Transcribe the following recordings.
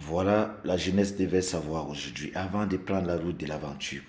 Voilà, la jeunesse devait savoir aujourd'hui, avant de prendre la route de l'aventure.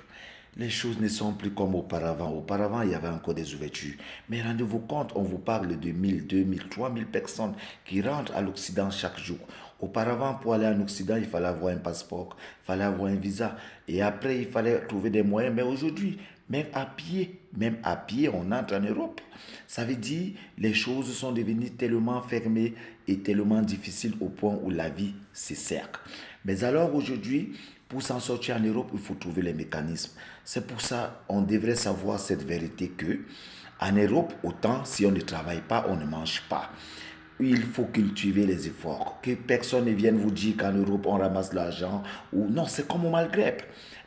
Les choses ne sont plus comme auparavant. Auparavant, il y avait encore des ouvertures. Mais rendez-vous compte, on vous parle de 1000, 2000, 3000 personnes qui rentrent à l'Occident chaque jour. Auparavant, pour aller en Occident, il fallait avoir un passeport, il fallait avoir un visa. Et après, il fallait trouver des moyens. Mais aujourd'hui, même à pied, on entre en Europe. Ça veut dire les choses sont devenues tellement fermées et tellement difficiles au point où la vie se cercle. Mais alors aujourd'hui, pour s'en sortir en Europe, il faut trouver les mécanismes. C'est pour ça qu'on devrait savoir cette vérité que en Europe, autant si on ne travaille pas, on ne mange pas. Il faut cultiver les efforts. Que personne ne vienne vous dire qu'en Europe, on ramasse l'argent. Ou non, c'est comme au Maghreb.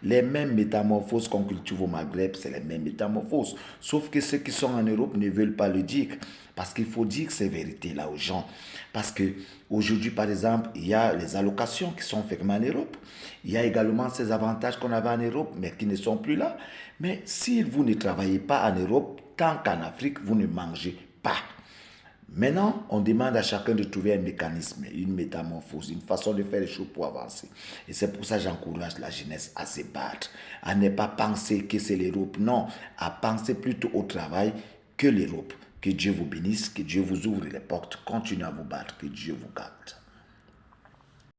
Les mêmes métamorphoses qu'on cultive au Maghreb, c'est les mêmes métamorphoses. Sauf que ceux qui sont en Europe ne veulent pas le dire. Parce qu'il faut dire ces vérités-là aux gens. Parce que aujourd'hui, par exemple, il y a les allocations qui sont fermées en Europe. Il y a également ces avantages qu'on avait en Europe, mais qui ne sont plus là. Mais si vous ne travaillez pas en Europe, tant qu'en Afrique, vous ne mangez pas. Maintenant, on demande à chacun de trouver un mécanisme, une métamorphose, une façon de faire les choses pour avancer. Et c'est pour ça que j'encourage la jeunesse à se battre, à ne pas penser que c'est l'Europe, non, à penser plutôt au travail que l'Europe. Que Dieu vous bénisse, que Dieu vous ouvre les portes, continuez à vous battre, que Dieu vous garde.